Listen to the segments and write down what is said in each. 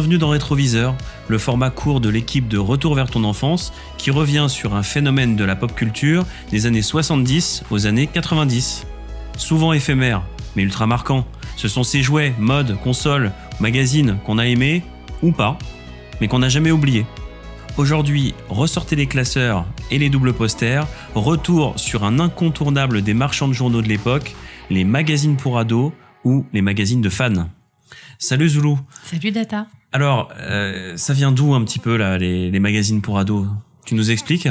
Bienvenue dans Rétroviseur, le format court de l'équipe de Retour vers ton enfance qui revient sur un phénomène de la pop culture des années 70 aux années 90. Souvent éphémère, mais ultra marquant. Ce sont ces jouets, modes, consoles, magazines qu'on a aimés, ou pas, mais qu'on n'a jamais oubliés. Aujourd'hui, ressortez les classeurs et les doubles posters, retour sur un incontournable des marchands de journaux de l'époque, les magazines pour ados ou les magazines de fans. Salut Zoulou. Salut Data. Alors, ça vient d'où un petit peu là, les magazines pour ados ? Tu nous expliques ?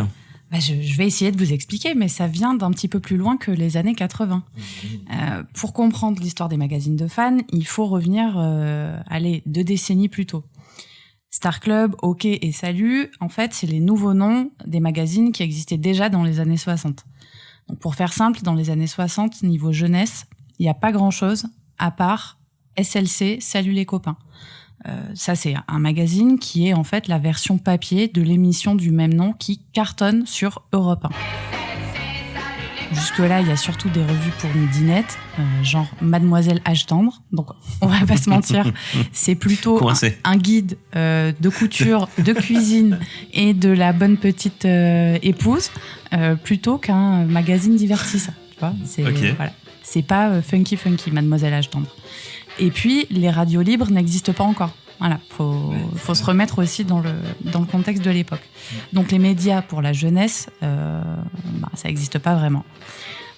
Je vais essayer de vous expliquer, mais ça vient d'un petit peu plus loin que les années 80. Pour comprendre l'histoire des magazines de fans, il faut revenir 2 décennies plus tôt. Star Club, OK et Salut, en fait, c'est les nouveaux noms des magazines qui existaient déjà dans les années 60. Donc, pour faire simple, dans les années 60, niveau jeunesse, il n'y a pas grand-chose à part SLC, Salut les copains. Ça, c'est un magazine qui est en fait la version papier de l'émission du même nom qui cartonne sur Europe 1. Jusque-là, il y a surtout des revues pour midinette, genre Mademoiselle Âge tendre. Donc, on va pas se mentir, c'est plutôt un guide de couture, de cuisine et de la bonne petite épouse, plutôt qu'un magazine divertissant. Tu vois, c'est pas funky, Mademoiselle Âge tendre. Et puis, les radios libres n'existent pas encore. Voilà, faut se remettre aussi dans le contexte de l'époque. Donc, les médias pour la jeunesse, ça n'existe pas vraiment.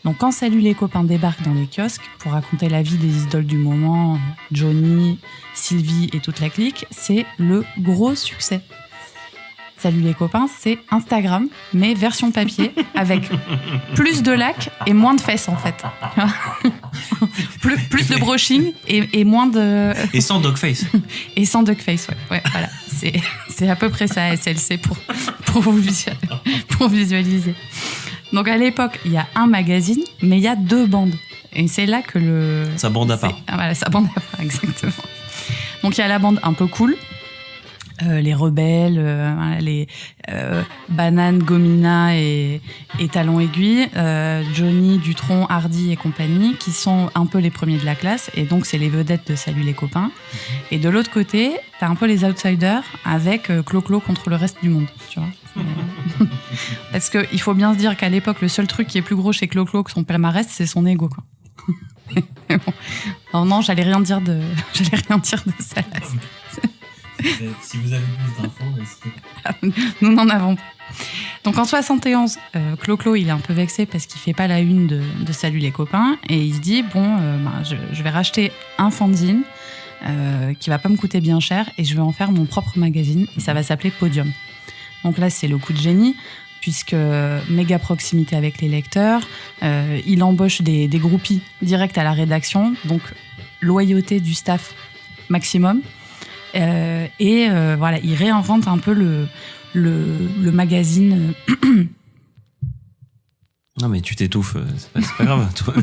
Donc, quand Salut les copains débarque dans les kiosques pour raconter la vie des idoles du moment, Johnny, Sylvie et toute la clique, c'est le gros succès. Salut les copains, c'est Instagram, mais version papier, avec plus de lacs et moins de fesses, en fait. plus de brushing et moins de... Et sans dogface. Et sans dogface, ouais, voilà. C'est à peu près ça, SLC, pour vous visualiser. Donc, à l'époque, il y a un magazine, mais il y a 2 bandes. Et c'est là que Ça bande à part. Voilà, ça bande à part, exactement. Donc, il y a la bande un peu cool, les rebelles, les Banane, Gomina et Talon Aiguille, Johnny, Dutronc, Hardy et compagnie, qui sont un peu les premiers de la classe, et donc c'est les vedettes de Salut les copains. Et de l'autre côté, t'as un peu les outsiders avec Clo-Clo contre le reste du monde, tu vois. Parce que il faut bien se dire qu'à l'époque, le seul truc qui est plus gros chez Clo-Clo que son palmarès, c'est son ego, quoi. Bon. Alors non, j'allais rien dire de ça. Si vous avez plus d'infos, n'hésitez pas. Nous n'en avons pas. Donc en 71, Clo-Clo, il est un peu vexé parce qu'il fait pas la une de Salut les copains, et il se dit je vais racheter un fanzine qui va pas me coûter bien cher, et je vais en faire mon propre magazine, et ça va s'appeler Podium. Donc là, c'est le coup de génie, puisque méga proximité avec les lecteurs, il embauche des groupies direct à la rédaction, donc loyauté du staff maximum. Il réinvente un peu le magazine. Non, mais tu t'étouffes, c'est pas grave. Toi.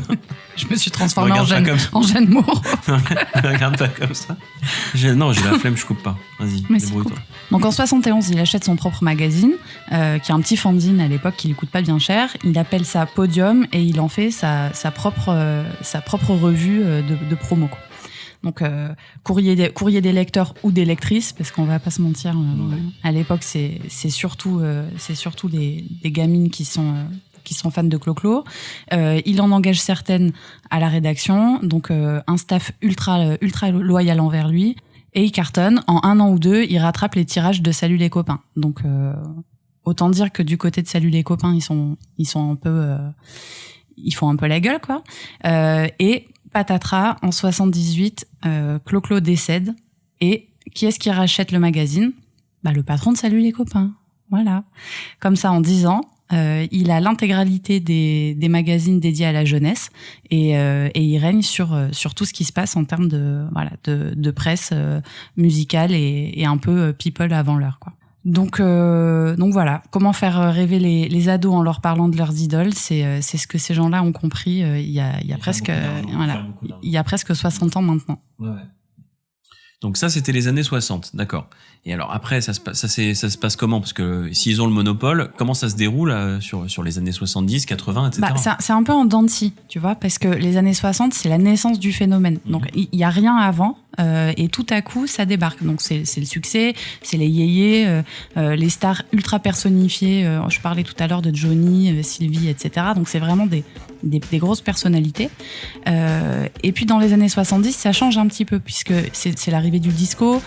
Je me suis transformée en Jeanne Moreau. Regarde pas comme ça. J'ai la flemme, je coupe pas. Vas-y, débrouille-toi. Donc en 71, il achète son propre magazine, qui est un petit fanzine à l'époque qui lui coûte pas bien cher. Il appelle ça Podium, et il en fait sa propre revue de promo, quoi. Donc, courrier des lecteurs ou des lectrices, parce qu'on va pas se mentir, à l'époque, c'est surtout des gamines qui sont fans de Clo-Clo. Il en engage certaines à la rédaction, donc un staff ultra loyal envers lui, et il cartonne. En 1 an ou 2, il rattrape les tirages de Salut les copains. Donc, autant dire que du côté de Salut les copains, ils sont un peu... ils font un peu la gueule, quoi. Et patatras, en 78, Clo-Clo décède, et qui est-ce qui rachète le magazine ? Le patron de Salut les copains. Voilà. Comme ça, en 10 ans, il a l'intégralité des magazines dédiés à la jeunesse, et il règne sur tout ce qui se passe en termes de presse musicale et un peu people avant l'heure, quoi. Donc voilà, comment faire rêver les ados en leur parlant de leurs idoles, c'est ce que ces gens-là ont compris il y a presque 60 ans maintenant. Ouais. Donc ça, c'était les années 60, d'accord. Et alors après, ça se passe comment ? Parce que s'ils ont le monopole, comment ça se déroule sur les années 70, 80, etc. C'est un peu en dents de scie, tu vois, parce que les années 60, c'est la naissance du phénomène. Donc il y a rien avant. et tout à coup ça débarque. Donc c'est le succès, c'est les yéyés, les stars ultra personnifiées. Je parlais tout à l'heure de Johnny, Sylvie, etc. Donc c'est vraiment des grosses personnalités. Et puis dans les années 70, ça change un petit peu puisque c'est l'arrivée du disco,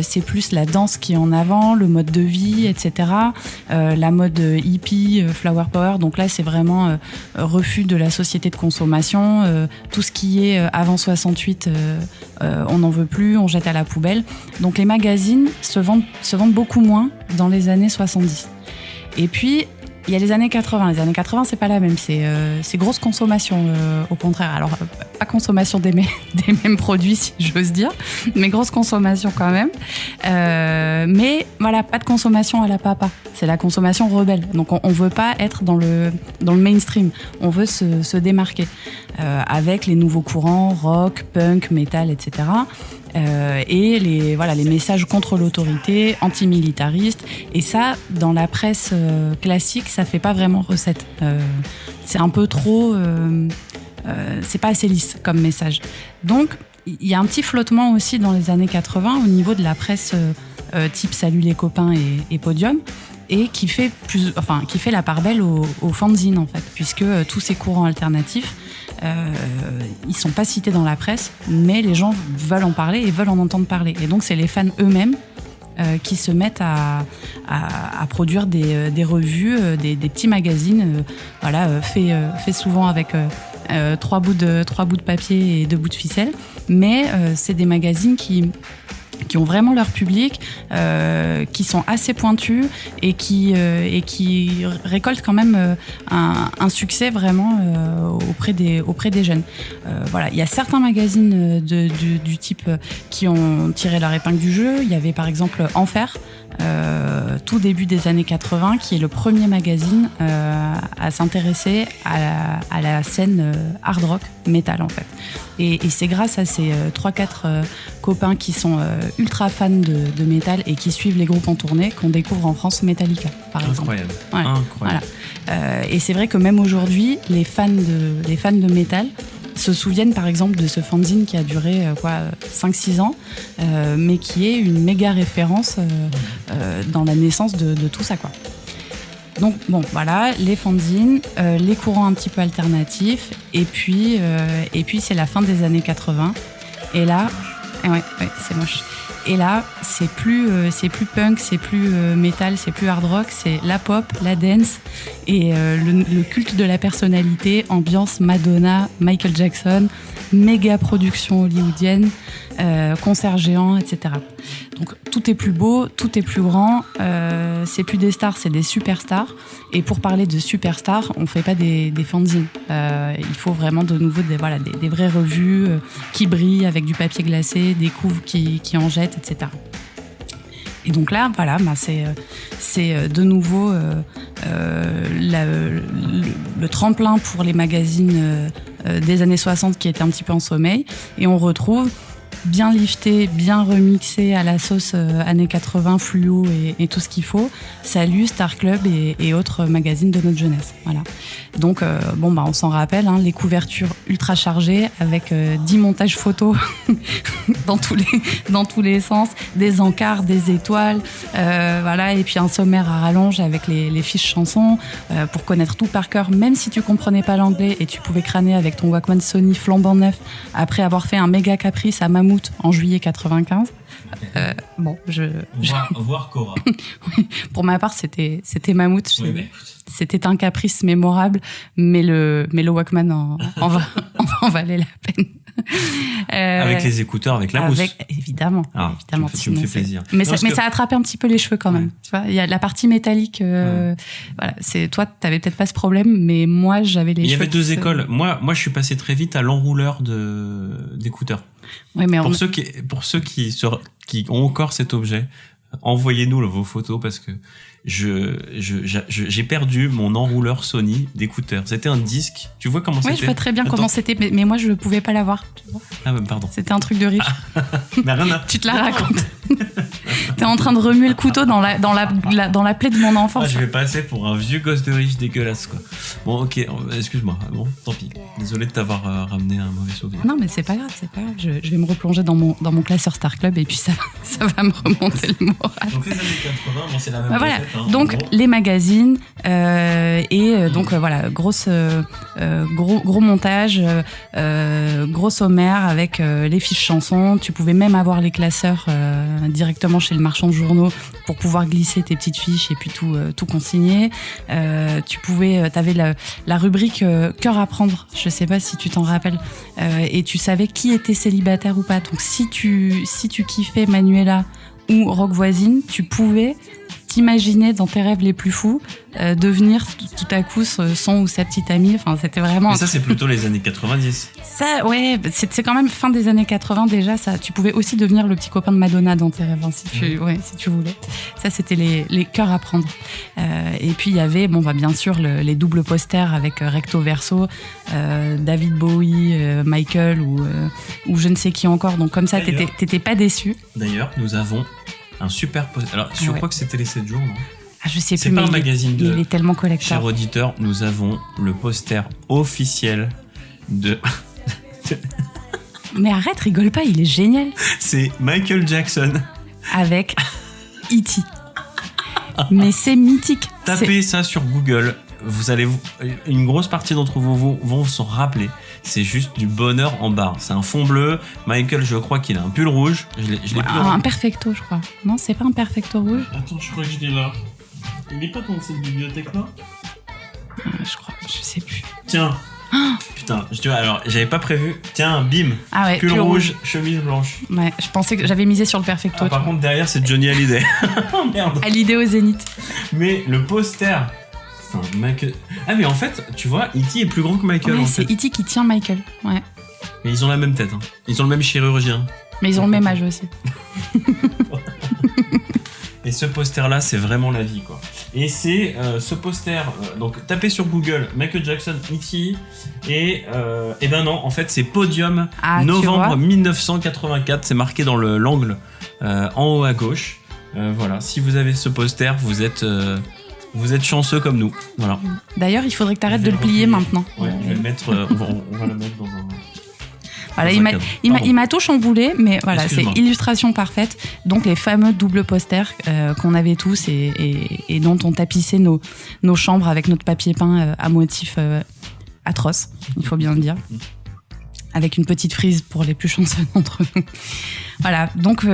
c'est plus la danse qui est en avant, le mode de vie, etc. La mode hippie, flower power. Donc là, c'est vraiment refus de la société de consommation. Tout ce qui est avant 68, on n'en veut plus, on jette à la poubelle. Donc les magazines se vendent beaucoup moins dans les années 70. Et puis, il y a les années 80. Les années 80, c'est pas la même. C'est grosse consommation, au contraire. Alors, pas consommation des mêmes produits, si j'ose dire, mais grosse consommation quand même. Mais voilà, pas de consommation à la papa. C'est la consommation rebelle. Donc, on veut pas être dans le mainstream. On veut se démarquer avec les nouveaux courants, rock, punk, metal, etc. Et les messages contre l'autorité, antimilitaristes. Et ça, dans la presse classique, ça fait pas vraiment recette. C'est un peu trop... c'est pas assez lisse comme message. Donc, il y a un petit flottement aussi dans les années 80 au niveau de la presse type Salut les copains et Podium, et qui fait la part belle au fanzine, en fait, puisque tous ces courants alternatifs, ils sont pas cités dans la presse, mais les gens veulent en parler et veulent en entendre parler. Et donc, c'est les fans eux-mêmes qui se mettent à produire des revues, des petits magazines, fait souvent avec 3 bouts de papier et 2 bouts de ficelle. Mais c'est des magazines qui ont vraiment leur public, qui sont assez pointus et qui récoltent quand même un succès vraiment auprès des jeunes. Voilà, il y a certains magazines du type qui ont tiré leur épingle du jeu. Il y avait par exemple Enfer, tout début des années 80, qui est le premier magazine à s'intéresser à la scène hard rock, metal en fait. Et c'est grâce à ces 3-4 copains qui sont ultra fans de métal et qui suivent les groupes en tournée qu'on découvre en France Metallica, par exemple. Incroyable. Ouais, Incroyable. Voilà. Et c'est vrai que même aujourd'hui, les fans de métal se souviennent par exemple de ce fanzine qui a duré 5-6 ans, mais qui est une méga référence dans la naissance de tout ça, quoi. Donc bon, voilà, les fanzines, les courants un petit peu alternatifs, et puis c'est la fin des années 80. Et là, ouais, c'est moche. Et là, c'est plus punk, c'est plus metal, c'est plus hard rock, c'est la pop, la dance et le culte de la personnalité, ambiance Madonna, Michael Jackson, méga production hollywoodienne, concerts géants, etc. Donc tout est plus beau, tout est plus grand, c'est plus des stars, c'est des superstars. Et pour parler de superstars, on fait pas des fanzines. Il faut vraiment de nouveau des vraies revues qui brillent avec du papier glacé, des couves qui en jettent, etc. Et donc là, voilà, c'est de nouveau le tremplin pour les magazines des années 60 qui étaient un petit peu en sommeil. Et on retrouve bien lifté, bien remixé à la sauce années 80, fluo et tout ce qu'il faut. Salut, Star Club et autres magazines de notre jeunesse. Voilà. Donc, on s'en rappelle, hein, les couvertures ultra chargées avec 10 montages photos dans tous les sens, des encarts, des étoiles, voilà, et puis un sommaire à rallonge avec les fiches chansons pour connaître tout par cœur, même si tu comprenais pas l'anglais et tu pouvais crâner avec ton Walkman Sony flambant neuf après avoir fait un méga caprice à Mammouth en juillet 95. Voir Cora. Oui, pour ma part, c'était Mammouth. Oui, c'était un caprice mémorable, mais le Walkman en valait la peine. Avec les écouteurs, avec la mousse. Évidemment. Tu me fais plaisir. Mais ça a attrapé un petit peu les cheveux quand même. Ouais. Tu vois, il y a la partie métallique. Voilà, toi, t'avais peut-être pas ce problème, mais moi, j'avais les cheveux. Il y avait 2 écoles. Moi, je suis passé très vite à l'enrouleur d'écouteurs. Oui, mais pour ceux qui ont encore cet objet, envoyez-nous vos photos parce que j'ai perdu mon enrouleur Sony d'écouteurs. C'était un disque. Tu vois comment c'était? Oui, je vois très bien comment c'était, mais moi je ne pouvais pas l'avoir. Tu vois, ah, pardon. C'était un truc de riche. Mais rien tu te la racontes. T'es en train de remuer le couteau dans la plaie de mon enfance. Je vais passer pour un vieux gosse de riche dégueulasse, quoi. Bon, ok, excuse-moi. Bon, tant pis. Désolé de t'avoir ramené un mauvais souvenir. Non, mais c'est pas grave. Je vais me replonger dans mon classeur Star Club et puis ça va me remonter le moral. Donc les années 80, bon, c'est la même voilà. recette, hein, donc les magazines donc voilà, gros montage, gros sommaire avec les fiches chansons. Tu pouvais même avoir les classeurs directement chez le marchand de journaux pour pouvoir glisser tes petites fiches et puis tout consigner. T'avais la rubrique cœur à prendre. Je sais pas si tu t'en rappelles. Et tu savais qui était célibataire ou pas. Donc si tu kiffais Manuela ou Rock Voisine, tu pouvais t'imaginer dans tes rêves les plus fous devenir tout à coup son ou sa petite amie. Enfin, c'était vraiment... Mais ça, c'est plutôt les années 90. Ça, ouais, c'est quand même fin des années 80 déjà. Ça, tu pouvais aussi devenir le petit copain de Madonna dans tes rêves, hein, si tu voulais. Ça, c'était les cœurs à prendre. Et puis, il y avait, bien sûr, les doubles posters avec recto verso, David Bowie, Michael ou je ne sais qui encore. Donc, comme ça, t'étais pas déçu. D'ailleurs, nous avons un super poster. Alors, je crois que c'était les 7 jours, non ? Je sais c'est plus, pas mais un magazine il est tellement collector. Cher auditeur, nous avons le poster officiel de... Mais arrête, rigole pas, il est génial. C'est Michael Jackson. Avec E.T. Mais c'est mythique. Tapez ça sur Google. Une grosse partie d'entre vous vont s'en rappeler. C'est juste du bonheur en barre. C'est un fond bleu. Michael, je crois qu'il a un pull rouge. Je l'ai plus. Un perfecto, je crois. Non, c'est pas un perfecto rouge. Attends, je crois que je l'ai là. Il n'est pas dans cette bibliothèque-là ? Je crois, je sais plus. Tiens. Putain, alors j'avais pas prévu. Tiens, bim. Ah ouais, pull rouge, chemise blanche. Ouais, je pensais que j'avais misé sur le perfecto. Par contre, derrière, c'est Johnny Hallyday. Oh merde. Hallyday au Zénith. Mais le poster. Enfin, Michael... Ah, mais en fait, tu vois, E.T. est plus grand que Michael. Ouais, en c'est fait. E.T. qui tient Michael. Ouais. Mais ils ont la même tête. Hein. Ils ont le même chirurgien. Mais ils ont le même âge aussi. Et ce poster-là, c'est vraiment la vie, quoi. Et c'est ce poster, donc tapez sur Google Michael Jackson E.T. et ben non, en fait c'est Podium novembre 1984, c'est marqué dans l'angle en haut à gauche. Voilà, si vous avez ce poster, vous êtes chanceux comme nous. Voilà. D'ailleurs, il faudrait que tu arrêtes de le plier maintenant. Ouais, je vais le mettre, on va le mettre dans un... Voilà, il m'a tout chamboulé, mais voilà, c'est illustration parfaite. Donc les fameux doubles posters qu'on avait tous et dont on tapissait nos chambres avec notre papier peint à motif atroce, il faut bien le dire, avec une petite frise pour les plus chanceux d'entre nous. Voilà, donc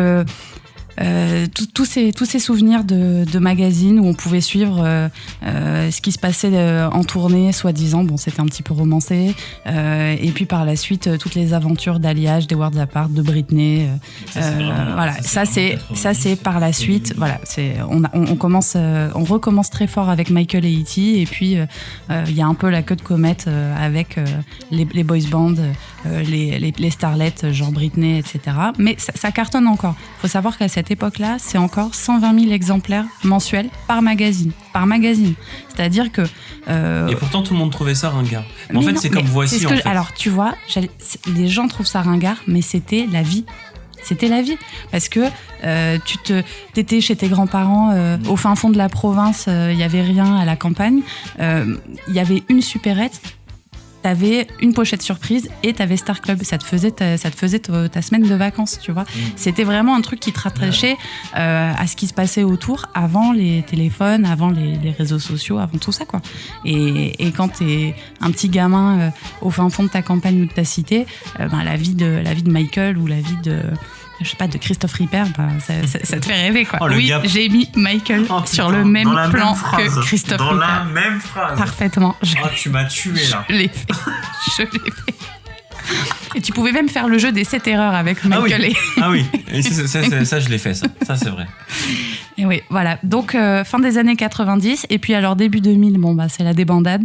tous ces souvenirs de magazines où on pouvait suivre ce qui se passait en tournée, soi-disant, bon, c'était un petit peu romancé, et puis par la suite toutes les aventures d'Alliage, des Worlds Apart, de Britney, voilà, ça c'est par la suite, voilà, on recommence très fort avec Michael et E.T. et puis il y a un peu la queue de comète avec les boys bands, les starlettes genre Britney, etc. Mais ça cartonne encore. Faut savoir qu'à cette époque-là, c'est encore 120 000 exemplaires mensuels par magazine. C'est-à-dire que... Et pourtant, tout le monde trouvait ça ringard. Mais en fait, c'est comme Voici, en fait. Alors, tu vois, les gens trouvent ça ringard, mais c'était la vie. C'était la vie. Parce que t'étais chez tes grands-parents au fin fond de la province, il n'y avait rien à la campagne. Il y avait une supérette. T'avais une pochette surprise et t'avais Star Club. Ça te faisait ta semaine de vacances, tu vois. C'était vraiment un truc qui te rattachait à ce qui se passait autour avant les téléphones, avant les réseaux sociaux, avant tout ça, quoi. Et quand t'es un petit gamin au fin fond de ta campagne ou de ta cité, la vie de Michael ou la vie de... je sais pas, de Christophe Ripper, ça te fait rêver, quoi. Oui, j'ai mis Michael sur le même plan que Christophe Ripper. Dans la même phrase. Parfaitement. Tu m'as tué, là. Je l'ai fait. Et tu pouvais même faire le jeu des 7 erreurs avec Michael. Ah oui, ça je l'ai fait, ça c'est vrai. Et oui, voilà. Donc, fin des années 90. Et puis, alors, début 2000, c'est la débandade.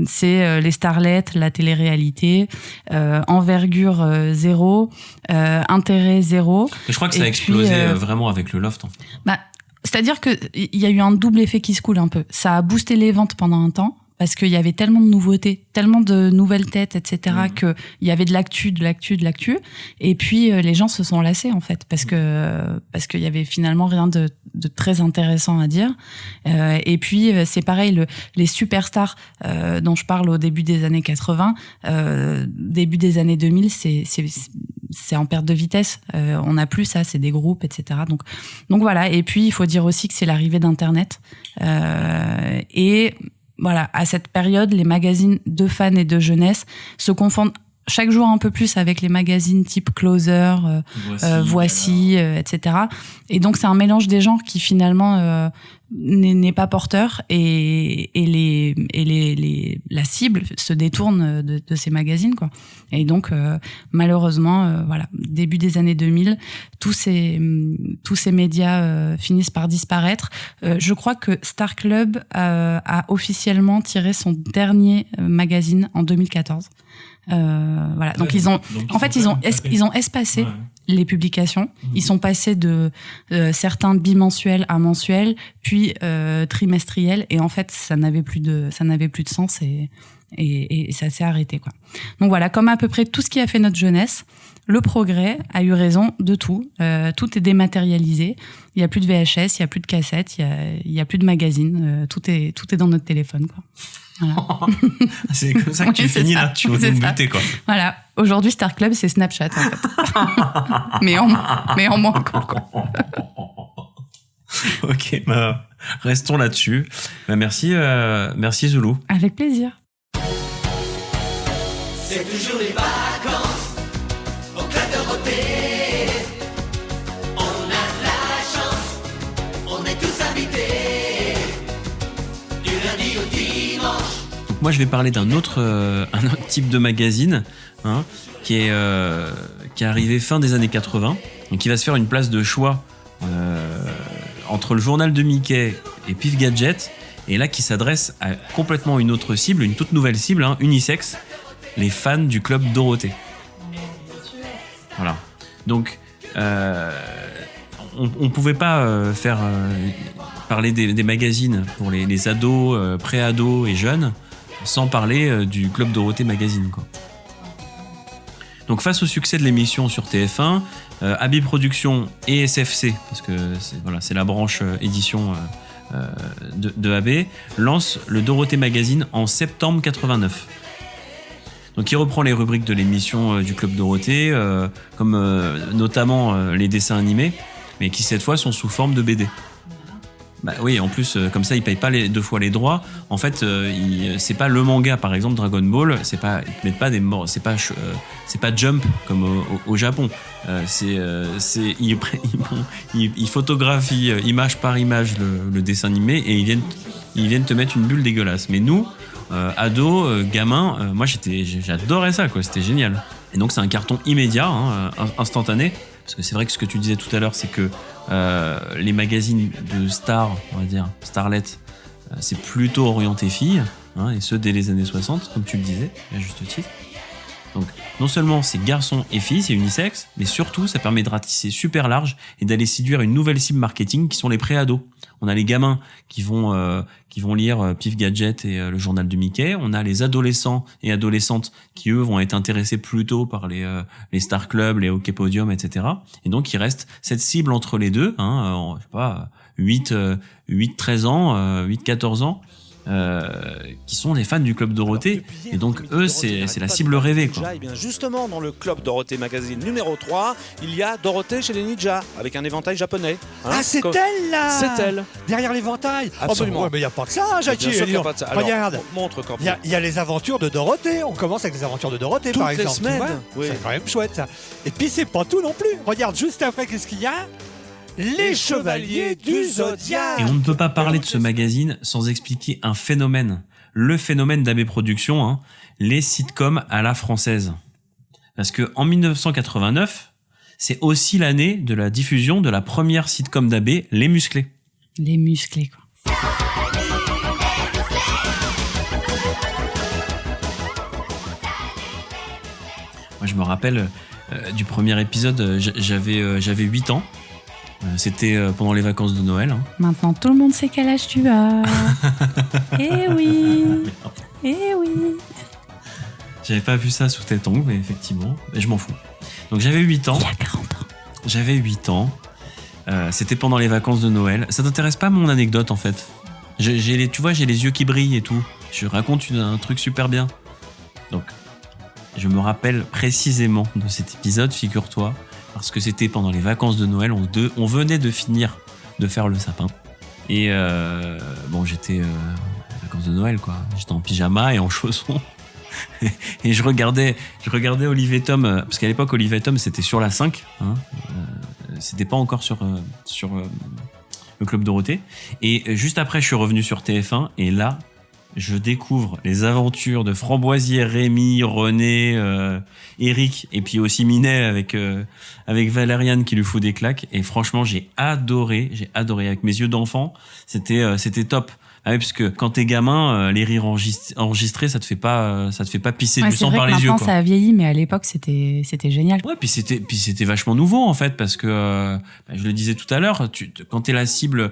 C'est les starlettes, la télé-réalité, envergure zéro, intérêt zéro. Et je crois que ça a explosé vraiment avec le loft. En fait. C'est-à-dire qu'il y a eu un double effet qui se coule un peu. Ça a boosté les ventes pendant un temps. Parce qu'il y avait tellement de nouveautés, tellement de nouvelles têtes, etc., qu'il y avait de l'actu. Et puis, les gens se sont lassés, en fait, parce qu'il y avait finalement rien de très intéressant à dire. Et puis c'est pareil, les superstars dont je parle au début des années 80, début des années 2000, c'est en perte de vitesse. On n'a plus ça, c'est des groupes, etc. Donc voilà. Et puis il faut dire aussi que c'est l'arrivée d'Internet. Et voilà, à cette période, les magazines de fans et de jeunesse se confondent chaque jour un peu plus avec les magazines type Closer, Voici, etc. Et donc c'est un mélange des genres qui finalement n'est pas porteur et la cible se détourne de ces magazines, quoi. Et donc malheureusement voilà, début des années 2000, tous ces médias finissent par disparaître. Je crois que Star Club a officiellement tiré son dernier magazine en 2014. Voilà. Donc ils ont espacé les publications. Ils sont passés de certains bimensuels à mensuels, puis trimestriels, et en fait ça n'avait plus de sens et ça s'est arrêté, quoi. Donc voilà, comme à peu près tout ce qui a fait notre jeunesse, le progrès a eu raison de tout. Tout est dématérialisé. Il y a plus de VHS, il y a plus de cassettes, il y a plus de magazines. Tout est dans notre téléphone, quoi. Voilà. C'est comme ça que tu finis là, tu vas nous buter, quoi. Voilà. Aujourd'hui, Star Club, c'est Snapchat, en fait. mais en moins cool, quoi. Ok, restons là-dessus. Merci Zoulou. Avec plaisir. C'est toujours les vacances au Club Dorothée. On a la chance, on est tous invités du lundi au dimanche. Donc moi je vais parler d'un autre type de magazine, hein, qui est arrivé fin des années 80, donc qui va se faire une place de choix entre le journal de Mickey et Pif Gadget, et là qui s'adresse à complètement une autre cible, une toute nouvelle cible, hein, unisexe, les fans du Club Dorothée. Voilà. Donc, on pouvait pas faire parler des magazines pour les ados, pré-ados et jeunes sans parler du Club Dorothée Magazine, quoi. Donc, face au succès de l'émission sur TF1, AB Productions et SFC, parce que c'est la branche édition de AB, lancent le Dorothée Magazine en septembre 89. Donc il reprend les rubriques de l'émission du Club Dorothée, comme notamment les dessins animés, mais qui cette fois sont sous forme de BD. Bah oui, en plus comme ça ils payent pas deux fois les droits. En fait, c'est pas le manga, par exemple Dragon Ball, ils te mettent pas c'est pas Jump comme au Japon. Ils photographient image par image le dessin animé et ils viennent te mettre une bulle dégueulasse. Mais nous, ado, gamin, moi j'adorais ça, quoi, c'était génial. Et donc c'est un carton immédiat, hein, instantané, parce que c'est vrai que ce que tu disais tout à l'heure, c'est que les magazines de stars, on va dire starlet, c'est plutôt orienté filles, hein, et ce dès les années 60, comme tu le disais, à juste titre. Donc non seulement c'est garçons et filles, c'est unisexe, mais surtout ça permet de ratisser super large et d'aller séduire une nouvelle cible marketing qui sont les pré-ados. On a les gamins qui vont lire Pif Gadget et le journal de Mickey. On a les adolescents et adolescentes qui eux vont être intéressés plutôt par les Star Club, les Hockey Podium, etc. Et donc il reste cette cible entre les deux, hein, je sais pas, 8-13 ans, 8-14 ans. Qui sont des fans du Club Dorothée, et donc eux c'est la cible rêvée, quoi. Et bien justement dans le Club Dorothée Magazine numéro 3, il y a Dorothée chez les ninjas avec un éventail japonais, hein. Ah, c'est elle là. C'est elle derrière l'éventail. Absolument. Oh, bah, ouais, mais il n'y a pas que ça, Jackie. Bien sûr qu'il y a pas de ça. Alors, regarde, montre quand il y a les aventures de Dorothée. On commence avec les aventures de Dorothée, toutes par les exemple. semaines, oui. C'est quand même chouette, ça. Et puis c'est pas tout non plus. Regarde juste après, qu'est-ce qu'il y a? Les Chevaliers du Zodiaque. Et on ne peut pas parler de ce magazine sans expliquer un phénomène, le phénomène d'AB Productions, hein, les sitcoms à la française. Parce que en 1989, c'est aussi l'année de la diffusion de la première sitcom d'AB, Les Musclés. Les Musclés, quoi. Moi, je me rappelle du premier épisode, j'avais 8 ans. C'était pendant les vacances de Noël, hein. Maintenant, tout le monde sait quel âge tu as. Eh oui. Eh oui. J'avais pas vu ça sous tes ongles, mais effectivement, je m'en fous. Donc j'avais 8 ans. Il y a 40 ans. J'avais 8 ans. C'était pendant les vacances de Noël. Ça t'intéresse pas mon anecdote en fait? Tu vois, j'ai les yeux qui brillent et tout. Je raconte un truc super bien. Donc, je me rappelle précisément de cet épisode, figure-toi, parce que c'était pendant les vacances de Noël. On venait de finir de faire le sapin. Et j'étais les vacances de Noël, quoi. J'étais en pyjama et en chaussons. Et je regardais Olive et Tom, parce qu'à l'époque, Olive et Tom, c'était sur la 5. C'était pas encore sur le Club Dorothée. Et juste après, je suis revenu sur TF1. Et là, je découvre les aventures de Framboisier, Rémi, René, Eric, et puis aussi Minet avec Valériane qui lui fout des claques. Et franchement, j'ai adoré avec mes yeux d'enfant. C'était top. Ah oui, parce que quand t'es gamin, les rires enregistrés, ça te fait pas pisser du sang par les yeux, quoi. Maintenant, ça a vieilli, mais à l'époque, c'était génial. Ouais, puis c'était vachement nouveau, en fait, parce que, je le disais tout à l'heure, quand t'es la cible,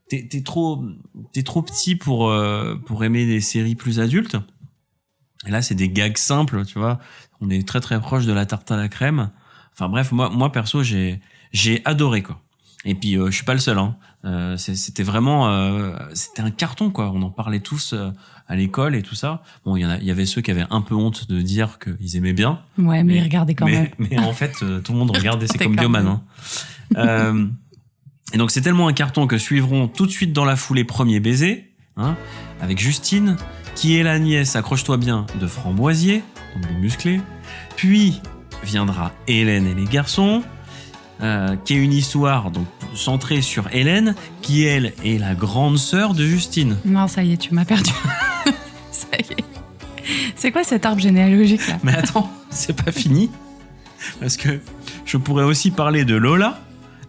t'es trop petit pour aimer des séries plus adultes. Et là, c'est des gags simples, tu vois. On est très très proche de la tarte à la crème. Enfin bref, moi perso, j'ai adoré, quoi. Et puis je suis pas le seul, hein. C'était vraiment c'était un carton, quoi. On en parlait tous à l'école et tout ça. Bon, il y avait ceux qui avaient un peu honte de dire qu'ils aimaient bien. Ouais, mais ils regardaient quand même. Mais en fait, tout le monde regardait, c'est comme Bioman, hein. Et donc c'est tellement un carton que suivront tout de suite dans la foulée Premier baiser, hein, avec Justine, qui est la nièce, accroche-toi bien, de Framboisier, donc des musclés. Puis viendra Hélène et les garçons, qui est une histoire donc centrée sur Hélène, qui elle est la grande sœur de Justine. Non, ça y est, tu m'as perdu. Ça y est. C'est quoi cet arbre généalogique là? Mais attends, c'est pas fini, parce que je pourrais aussi parler de Lola,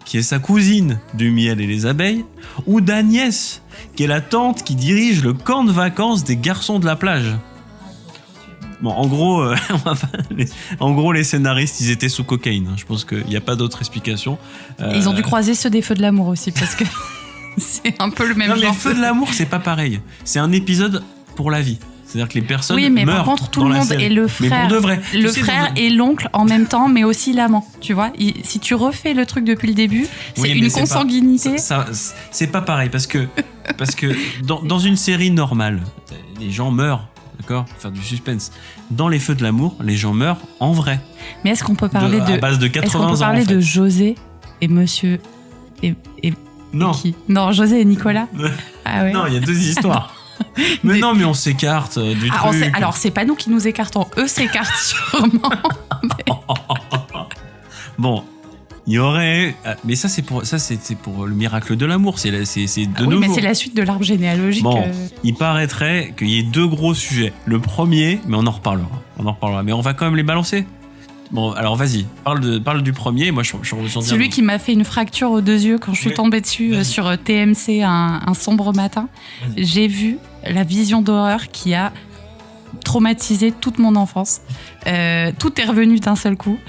qui est sa cousine du miel et les abeilles, ou d'Agnès, qui est la tante qui dirige le camp de vacances des garçons de la plage. Bon, en gros, les scénaristes, ils étaient sous cocaïne. Je pense qu'il n'y a pas d'autre explication. Ils ont dû croiser ceux des Feux de l'amour aussi, parce que c'est un peu le même non, genre. Les Feux de l'amour, c'est pas pareil. C'est un épisode pour la vie. C'est-à-dire que les personnes meurent. Oui, mais par contre, tout le monde est le frère. Mais pour de vrai. Le frère et l'oncle en même temps, mais aussi l'amant. Tu vois, si tu refais le truc depuis le début, c'est une consanguinité. C'est pas pareil, parce que dans une série normale, les gens meurent. D'accord, faire du suspense. Dans les Feux de l'amour, les gens meurent en vrai. Mais est-ce qu'on peut parler à base de 80 est-ce qu'on peut parler ans, en fait. de José et Monsieur et non. Qui? Non, José et Nicolas. Ah ouais. Non, il y a deux histoires. Mais non, mais on s'écarte du truc. Alors, c'est pas nous qui nous écartons. Eux s'écartent sûrement. Bon, il y aurait... Mais ça, c'est pour le miracle de l'amour. C'est de oui, nouveau. mais c'est la suite de l'arbre généalogique. Bon, il paraîtrait qu'il y ait deux gros sujets. Le premier, mais on en reparlera. Mais on va quand même les balancer. Bon, alors vas-y, parle du premier. Moi, je celui qui m'a fait une fracture aux deux yeux quand je suis tombée dessus sur TMC un sombre matin. J'ai vu la vision d'horreur qui a traumatisé toute mon enfance. Tout est revenu d'un seul coup.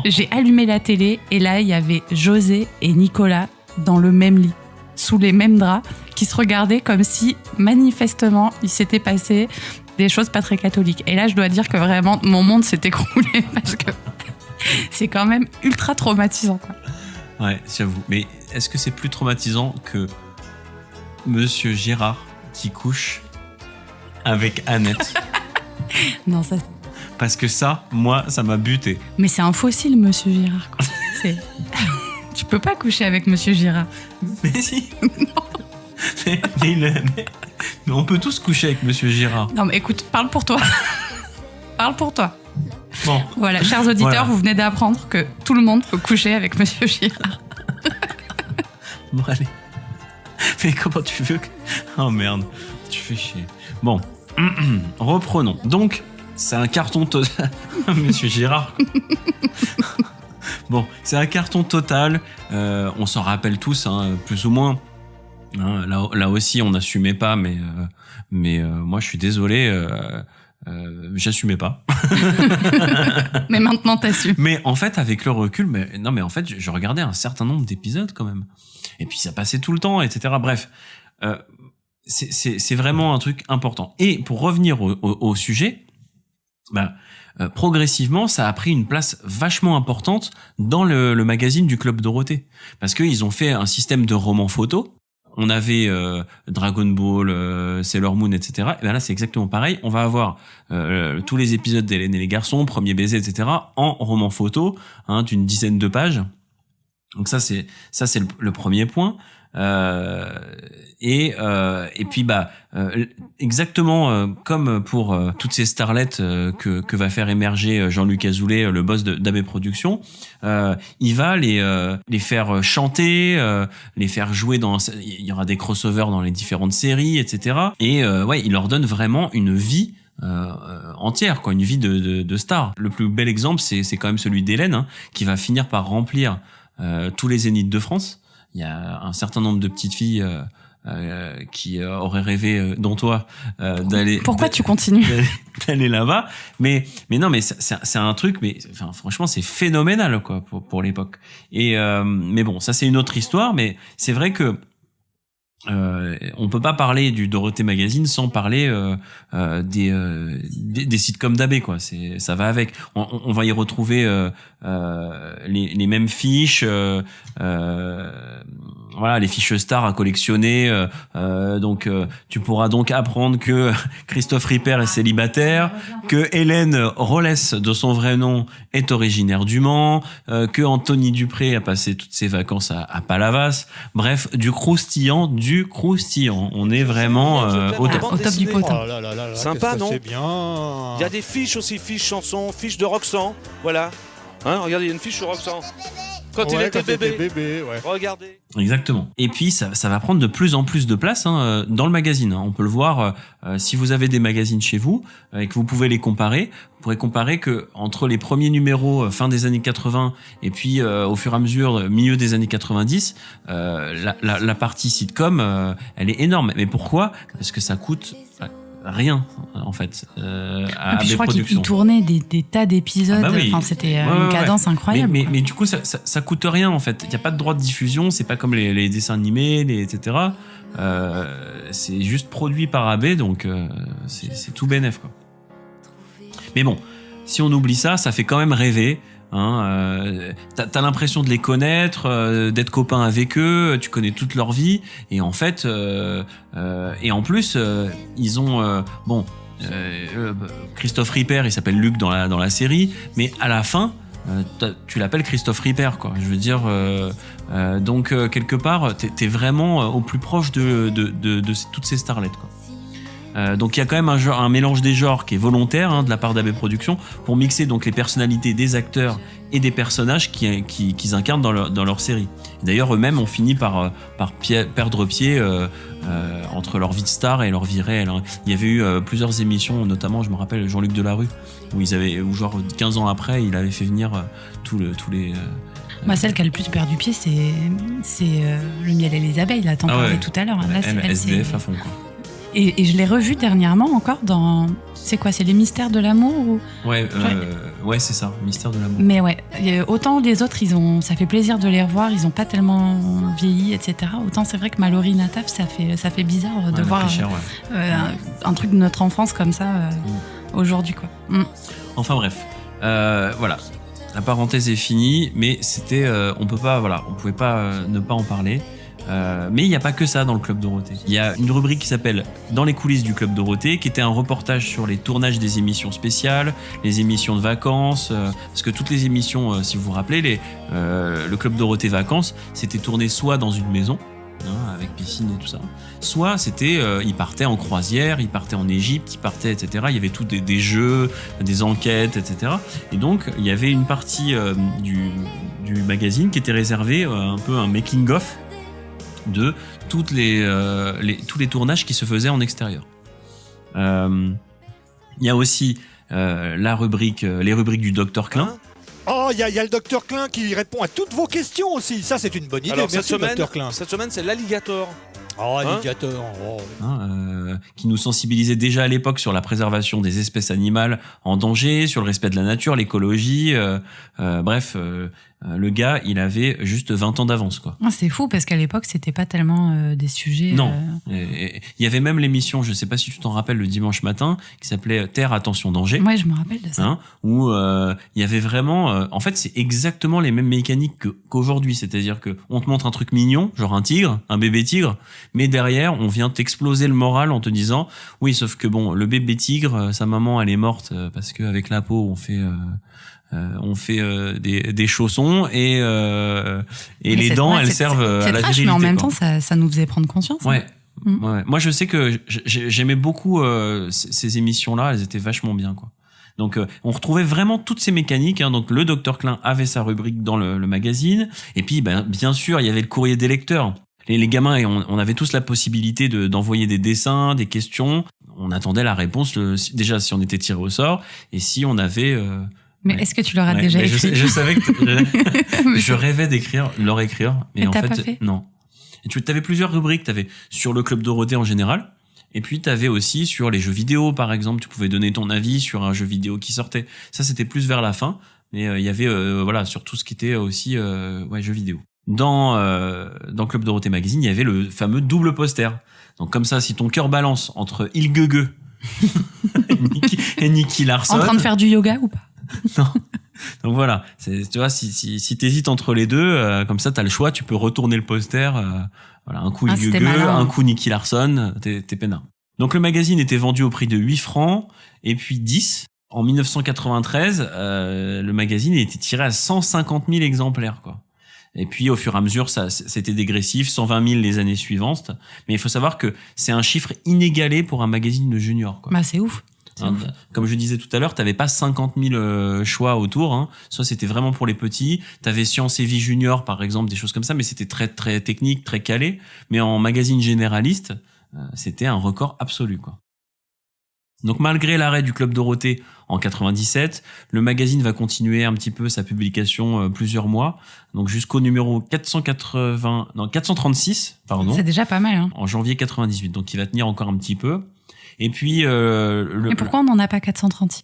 J'ai allumé la télé et là, il y avait José et Nicolas dans le même lit, sous les mêmes draps, qui se regardaient comme si, manifestement, il s'était passé des choses pas très catholiques. Et là, je dois dire que vraiment, mon monde s'est écroulé parce que c'est quand même ultra traumatisant, quoi. Ouais, j'avoue. Mais est-ce que c'est plus traumatisant que Monsieur Gérard qui couche avec Annette? Non, ça... Parce que ça, moi, ça m'a buté. Mais c'est un fossile, Monsieur Girard, quoi. Tu peux pas coucher avec Monsieur Girard. Mais si. mais on peut tous coucher avec Monsieur Girard. Non, mais écoute, parle pour toi. Parle pour toi. Bon. Voilà, chers auditeurs, vous venez d'apprendre que tout le monde peut coucher avec Monsieur Girard. Bon, allez. Mais comment tu veux que... Oh merde, tu fais chier. Bon, reprenons. Donc, c'est un carton total. Monsieur Girard. Bon, c'est un carton total. On s'en rappelle tous, hein, plus ou moins. Hein, là aussi, on n'assumait pas, mais moi, je suis désolé. J'assumais pas. Mais maintenant, t'assumes. Mais en fait, avec le recul, mais en fait, je regardais un certain nombre d'épisodes quand même. Et puis ça passait tout le temps, etc. Bref, c'est vraiment un truc important. Et pour revenir au sujet, Progressivement, ça a pris une place vachement importante dans le magazine du Club Dorothée. Parce qu'ils ont fait un système de romans photos. On avait Dragon Ball, Sailor Moon, etc. Et bien là, c'est exactement pareil. On va avoir tous les épisodes d'Hélène et les garçons, Premier baiser, etc. en roman photo, d'une dizaine de pages. Donc ça c'est le premier point. Et puis exactement comme pour toutes ces starlettes que va faire émerger Jean-Luc Azoulay, le boss d'AB Productions, il va les faire chanter, les faire jouer il y aura des crossovers dans les différentes séries, etc. Et il leur donne vraiment une vie entière, une vie de star. Le plus bel exemple, c'est quand même celui d'Hélène, qui va finir par remplir tous les zéniths de France. Il y a un certain nombre de petites filles qui auraient rêvé, dont toi, d'aller. Pourquoi tu continues d'aller là-bas? Mais non, mais c'est un truc, mais franchement, c'est phénoménal pour l'époque. Et mais bon, ça c'est une autre histoire. Mais c'est vrai que on peut pas parler du Dorothée Magazine sans parler des sitcoms d'AB, ça va avec. On va y retrouver les mêmes fiches, les fiches stars à collectionner. Donc tu pourras donc apprendre que Christophe Ripper est célibataire, que Hélène Rollès, de son vrai nom, est originaire du Mans, que Anthony Dupré a passé toutes ses vacances à Palavas. Bref, du croustillant. On est vraiment au top du pot. Oh là là là là, sympa, non? C'est bien. Il y a des fiches aussi, fiches chansons, fiches de Roxane, voilà. Regardez, il y a une fiche sur Roxane. Quand il était bébé. Regardez. Exactement. Et puis ça va prendre de plus en plus de place dans le magazine. On peut le voir si vous avez des magazines chez vous et que vous pouvez les comparer. Vous pourrez comparer que entre les premiers numéros fin des années 80 et puis au fur et à mesure milieu des années 90, la partie sitcom elle est énorme. Mais pourquoi? Parce que ça coûte rien en fait à puis je des crois productions. qu'ils tournaient des tas d'épisodes. C'était une cadence incroyable. Mais du coup ça coûte rien en fait. Il y a pas de droit de diffusion, c'est pas comme les dessins animés, etc. C'est juste produit par AB, donc c'est tout bénef quoi. Mais bon, si on oublie ça fait quand même rêver. T'as l'impression de les connaître, d'être copain avec eux, tu connais toute leur vie, et en fait, et en plus, ils ont Christophe Ripper, il s'appelle Luc dans la série, mais à la fin, tu l'appelles Christophe Ripper, quoi. Je veux dire, donc quelque part, t'es vraiment au plus proche de toutes ces starlettes, quoi. Donc il y a quand même un mélange des genres qui est volontaire de la part d'AB Productions pour mixer donc les personnalités des acteurs et des personnages qu'ils incarnent dans leur série. Et d'ailleurs eux-mêmes ont fini par perdre pied entre leur vie de star et leur vie réelle. Il y avait eu plusieurs émissions, notamment je me rappelle Jean-Luc Delarue, où genre 15 ans après il avait fait venir tous les celle qui a le plus perdu pied, c'est le miel et les abeilles. Là, t'en parlais tout à l'heure. Là, c'est SDF à fond, quoi. Et je l'ai revu dernièrement encore dans... C'est quoi? C'est les mystères de l'amour ou... Ouais, c'est ça, mystère de l'amour. Mais ouais, autant les autres, ça fait plaisir de les revoir, ils ont pas tellement vieilli, etc. Autant c'est vrai que Mallory Nataf, ça fait bizarre de voir un truc de notre enfance comme ça aujourd'hui, quoi. Enfin bref, voilà. La parenthèse est finie, mais c'était... on pouvait pas ne pas en parler. Mais il n'y a pas que ça dans le Club Dorothée. Il y a une rubrique qui s'appelle Dans les coulisses du Club Dorothée, qui était un reportage sur les tournages des émissions spéciales, les émissions de vacances, parce que toutes les émissions, si vous vous rappelez, le Club Dorothée Vacances, c'était tourné soit dans une maison, avec piscine et tout ça, soit c'était, ils partaient en croisière, ils partaient en Égypte, ils partaient, etc. Il y avait tout des jeux, des enquêtes, etc. Et donc, il y avait une partie du magazine qui était réservée un peu un making-of de tous les tournages qui se faisaient en extérieur. Il y a aussi les rubriques du Dr Klein. Oh, il y a le Dr Klein qui répond à toutes vos questions aussi. Ça, c'est une bonne idée. Alors, merci, Dr Klein. cette semaine, c'est l'alligator. Oh, Hein alligator. Qui nous sensibilisait déjà à l'époque sur la préservation des espèces animales en danger, sur le respect de la nature, l'écologie. Le gars, il avait juste 20 ans d'avance, quoi. C'est fou parce qu'à l'époque, c'était pas tellement des sujets. Non. Il y avait même l'émission, je sais pas si tu t'en rappelles, le dimanche matin, qui s'appelait Terre, attention, danger. Ouais, je me rappelle de ça. Où il y avait vraiment... en fait, c'est exactement les mêmes mécaniques qu'aujourd'hui. C'est-à-dire que on te montre un truc mignon, genre un tigre, un bébé tigre, mais derrière, on vient t'exploser le moral en te disant « Oui, sauf que bon, le bébé tigre, sa maman, elle est morte parce qu'avec la peau, on fait des chaussons et les dents, elles servent à la virilité. Mais en même temps, ça nous faisait prendre conscience. Ouais. Ouais. Moi, je sais que j'aimais beaucoup ces émissions-là. Elles étaient vachement bien, quoi. Donc, on retrouvait vraiment toutes ces mécaniques. Donc, le Dr Klein avait sa rubrique dans le magazine. Et puis, bien sûr, il y avait le courrier des lecteurs. Les gamins, et on avait tous la possibilité d'envoyer des dessins, des questions. On attendait la réponse, déjà si on était tiré au sort et si on avait... Mais est-ce que tu leur as déjà écrit? Je savais que je rêvais leur écrire, mais en fait, non. Et tu avais plusieurs rubriques. Tu avais sur le Club Dorothée en général, et puis tu avais aussi sur les jeux vidéo, par exemple. Tu pouvais donner ton avis sur un jeu vidéo qui sortait. Ça, c'était plus vers la fin, mais il y avait sur tout ce qui était aussi jeux vidéo. Dans Club Dorothée Magazine, il y avait le fameux double poster. Donc comme ça, si ton cœur balance entre Ilgege et Nicky Larson... En train de faire du yoga ou pas? Non. Donc voilà, tu vois, si t'hésites entre les deux, comme ça t'as le choix, tu peux retourner le poster, un coup Ilgege, un coup Nicky Larson, t'es peinard. Donc le magazine était vendu au prix de 8 francs, et puis 10. En 1993, le magazine était tiré à 150 000 exemplaires, quoi. Et puis, au fur et à mesure, c'était dégressif, 120 000 les années suivantes. Mais il faut savoir que c'est un chiffre inégalé pour un magazine de junior, quoi. C'est ouf. Comme je disais tout à l'heure, t'avais pas 50 000 choix autour. Soit c'était vraiment pour les petits. T'avais Science et Vie Junior, par exemple, des choses comme ça, mais c'était très, très technique, très calé. Mais en magazine généraliste, c'était un record absolu, quoi. Donc malgré l'arrêt du Club Dorothée en 97, le magazine va continuer un petit peu sa publication plusieurs mois, donc jusqu'au numéro 436, pardon. C'est déjà pas mal, en janvier 98, donc il va tenir encore un petit peu. Et puis Et pourquoi on n'en a pas 436?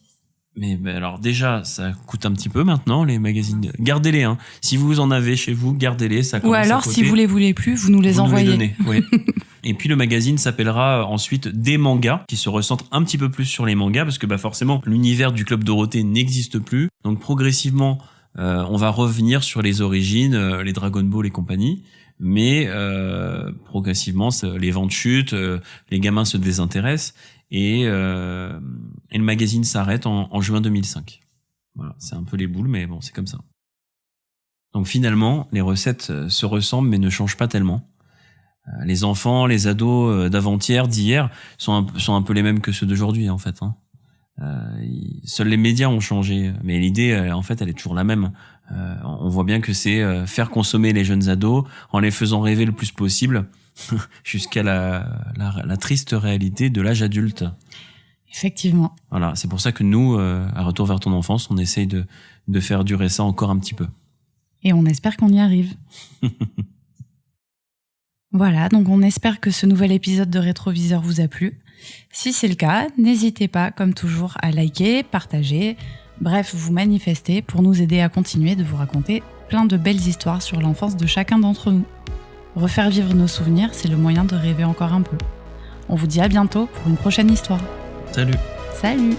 Mais alors déjà, ça coûte un petit peu maintenant, les magazines. Gardez-les, Si vous en avez chez vous, gardez-les. Ça commence Ou alors, à coûter. Si vous les voulez plus, vous nous les envoyez. Nous les donnez, oui. Et puis le magazine s'appellera ensuite Des mangas, qui se recentre un petit peu plus sur les mangas, parce que forcément, l'univers du Club Dorothée n'existe plus. Donc progressivement, on va revenir sur les origines, les Dragon Ball et compagnie. Mais progressivement, les ventes chutent, les gamins se désintéressent. Et le magazine s'arrête en juin 2005. Voilà, c'est un peu les boules, mais bon, c'est comme ça. Donc finalement, les recettes se ressemblent, mais ne changent pas tellement. Les enfants, les ados d'avant-hier, d'hier, sont un peu les mêmes que ceux d'aujourd'hui, en fait. Seuls les médias ont changé, mais l'idée, en fait, elle est toujours la même. On voit bien que c'est faire consommer les jeunes ados en les faisant rêver le plus possible, jusqu'à la triste réalité de l'âge adulte. Effectivement. Voilà, c'est pour ça que nous, à Retour vers ton enfance, on essaye de faire durer ça encore un petit peu. Et on espère qu'on y arrive. Voilà, donc on espère que ce nouvel épisode de Rétroviseur vous a plu. Si c'est le cas, n'hésitez pas, comme toujours, à liker, partager, bref, vous manifester pour nous aider à continuer de vous raconter plein de belles histoires sur l'enfance de chacun d'entre nous. Refaire vivre nos souvenirs, c'est le moyen de rêver encore un peu. On vous dit à bientôt pour une prochaine histoire. Salut. Salut.